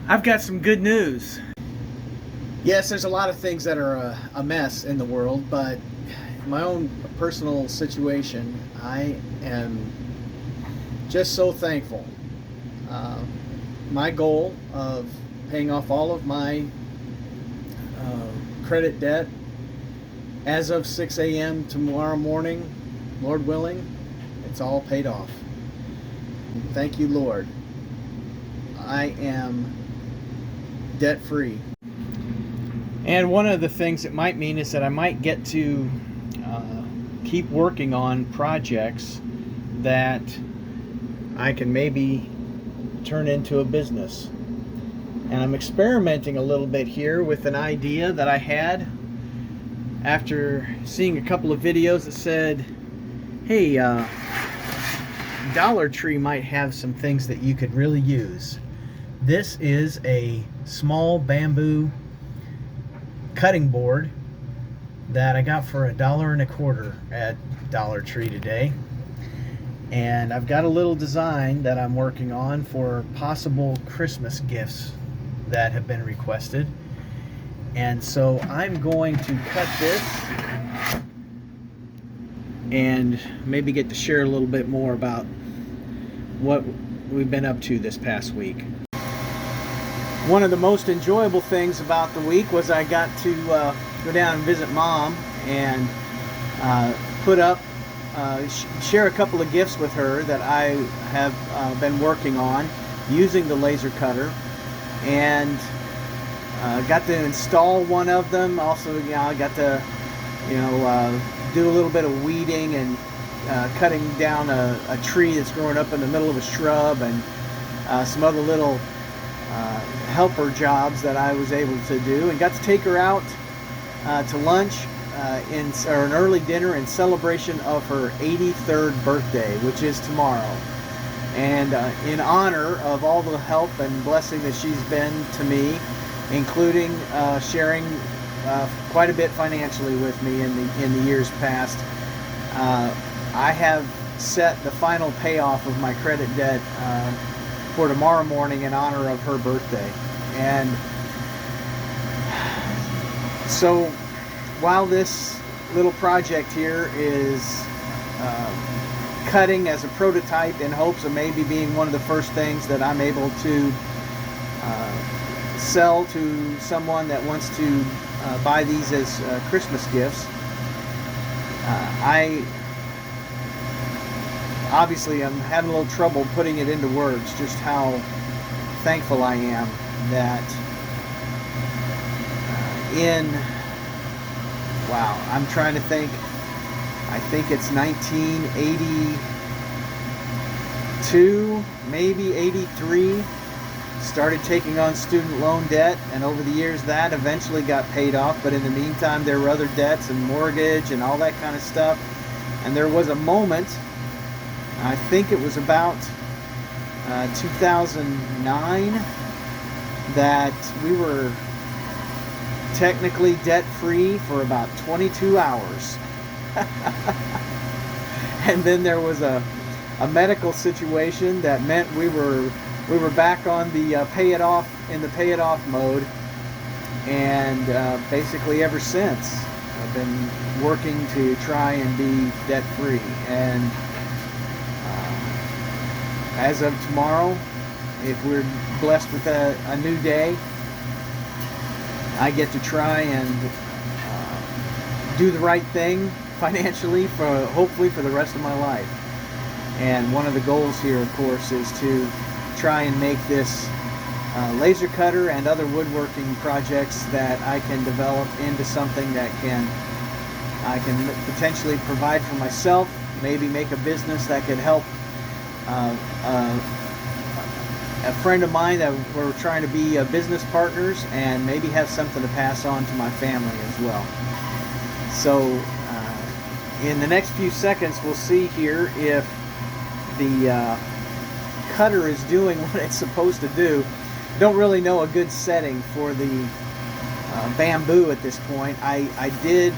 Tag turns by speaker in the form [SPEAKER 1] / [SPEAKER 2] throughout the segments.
[SPEAKER 1] I've got some good news.
[SPEAKER 2] Yes, there's a lot of things that are a mess in the world, but in my own personal situation, I am just so thankful. Uh, my goal of paying off all of my credit debt as of 6 a.m. tomorrow morning, Lord willing, it's all paid off. Thank you, Lord. I am debt free. And one of the things it might mean is that I might get to keep working on projects that I can maybe turn into a business. And I'm experimenting a little bit here with an idea that I had after seeing a couple of videos that said, hey, Dollar Tree might have some things that you could really use. This is a small bamboo cutting board that I got for $1.25 at Dollar Tree today. And I've got a little design that I'm working on for possible Christmas gifts that have been requested. And so I'm going to cut this and maybe get to share a little bit more about what we've been up to this past week. One of the most enjoyable things about the week was I got to go down and visit Mom and put up, share a couple of gifts with her that I have been working on using the laser cutter, and got to install one of them. Also, I got to, do a little bit of weeding and cutting down a tree that's growing up in the middle of a shrub, and some other little helper jobs that I was able to do, and got to take her out to lunch or an early dinner in celebration of her 83rd birthday, which is tomorrow. And in honor of all the help and blessing that she's been to me, including sharing quite a bit financially with me in the years past, I have set the final payoff of my credit debt for tomorrow morning in honor of her birthday. And so while this little project here is cutting as a prototype in hopes of maybe being one of the first things that I'm able to sell to someone that wants to buy these as Christmas gifts, I obviously I'm having a little trouble putting it into words just how thankful I am that I'm trying to think, I think it's 1982, maybe 83, started taking on student loan debt, and over the years that eventually got paid off, but in the meantime there were other debts and mortgage and all that kind of stuff. And there was a moment, I think it was about 2009, that we were technically debt-free for about 22 hours. And then there was a medical situation that meant we were back on the pay it off mode, and basically ever since I've been working to try and be debt-free. And as of tomorrow, if we're blessed with a new day, I get to try and do the right thing financially hopefully for the rest of my life. And one of the goals here, of course, is to try and make this laser cutter and other woodworking projects that I can develop into something that I can potentially provide for myself, maybe make a business that could help a friend of mine that we're trying to be business partners, and maybe have something to pass on to my family as well. So in the next few seconds we'll see here if the cutter is doing what it's supposed to do. Don't really know a good setting for the bamboo at this point. I did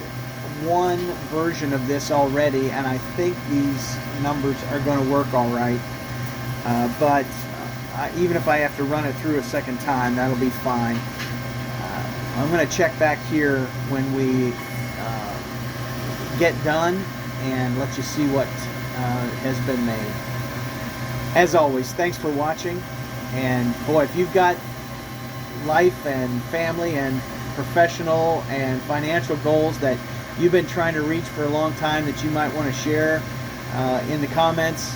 [SPEAKER 2] one version of this already, and I think these numbers are going to work all right. But even if I have to run it through a second time, that'll be fine. I'm going to check back here when we get done and let you see what has been made. As always, thanks for watching. And boy, if you've got life and family and professional and financial goals that you've been trying to reach for a long time that you might want to share in the comments,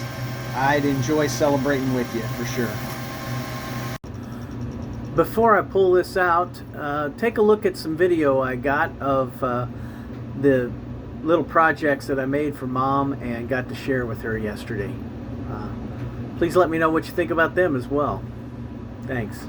[SPEAKER 2] I'd enjoy celebrating with you for sure. Before I pull this out, take a look at some video I got of the little projects that I made for Mom and got to share with her yesterday. Please let me know what you think about them as well. Thanks.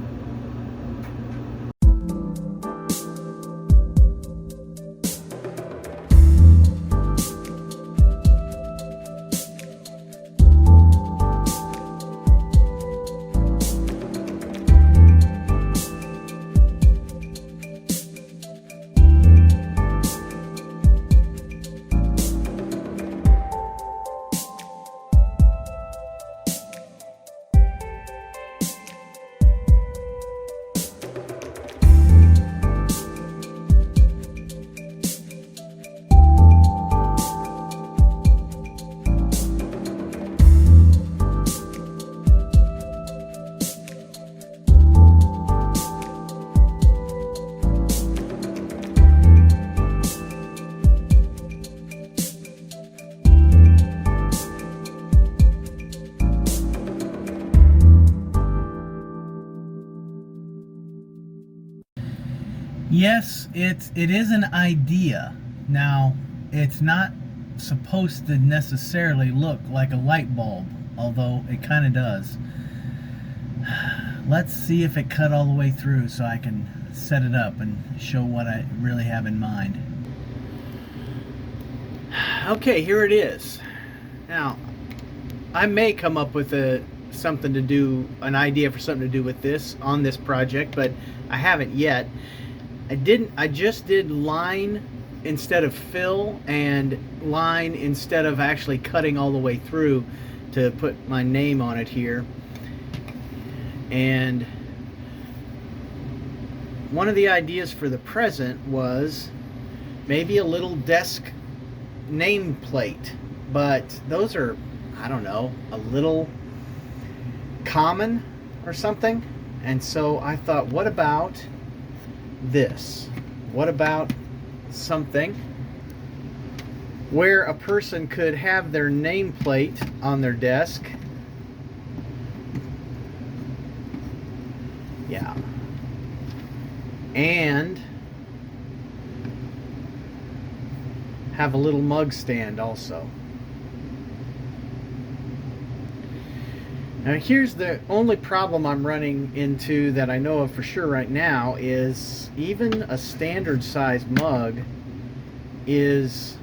[SPEAKER 2] Yes, it is an idea. Now, it's not supposed to necessarily look like a light bulb, although it kind of does. Let's see if it cut all the way through so I can set it up and show what I really have in mind. Okay, here it is. Now, I may come up with an idea for something to do with this on this project, but I haven't yet. I just did line instead of fill and line instead of actually cutting all the way through to put my name on it here. And one of the ideas for the present was maybe a little desk nameplate, but those are, I don't know, a little common or something. And so I thought, what about this? What about something where a person could have their nameplate on their desk? Yeah. And have a little mug stand also. Now here's the only problem I'm running into that I know of for sure right now is even a standard size mug is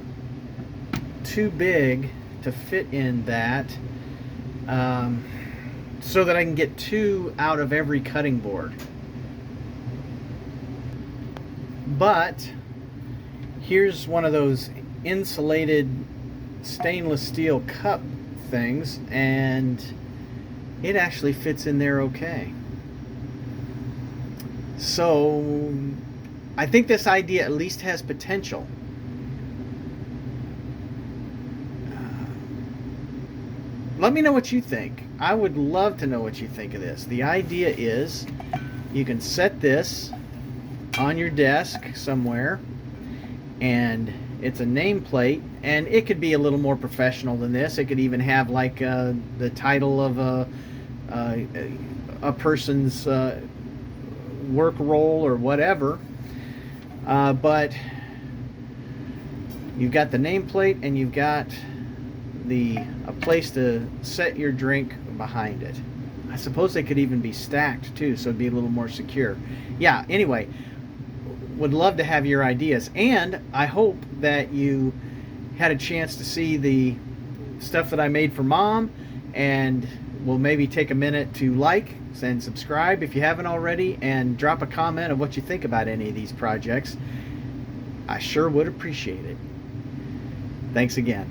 [SPEAKER 2] too big to fit in that so that I can get 2 out of every cutting board. But here's one of those insulated stainless steel cup things, and it actually fits in there okay. So I think this idea at least has potential. Let me know what you think. I would love to know what you think of this. The idea is you can set this on your desk somewhere, and it's a nameplate, and it could be a little more professional than this. It could even have like the title of a person's work role or whatever, but you've got the nameplate and you've got a place to set your drink behind it. I suppose they could even be stacked too, so it'd be a little more secure. Yeah, anyway, would love to have your ideas, and I hope that you had a chance to see the stuff that I made for Mom, and will maybe take a minute to like and subscribe if you haven't already, and drop a comment of what you think about any of these projects. I sure would appreciate it. Thanks again.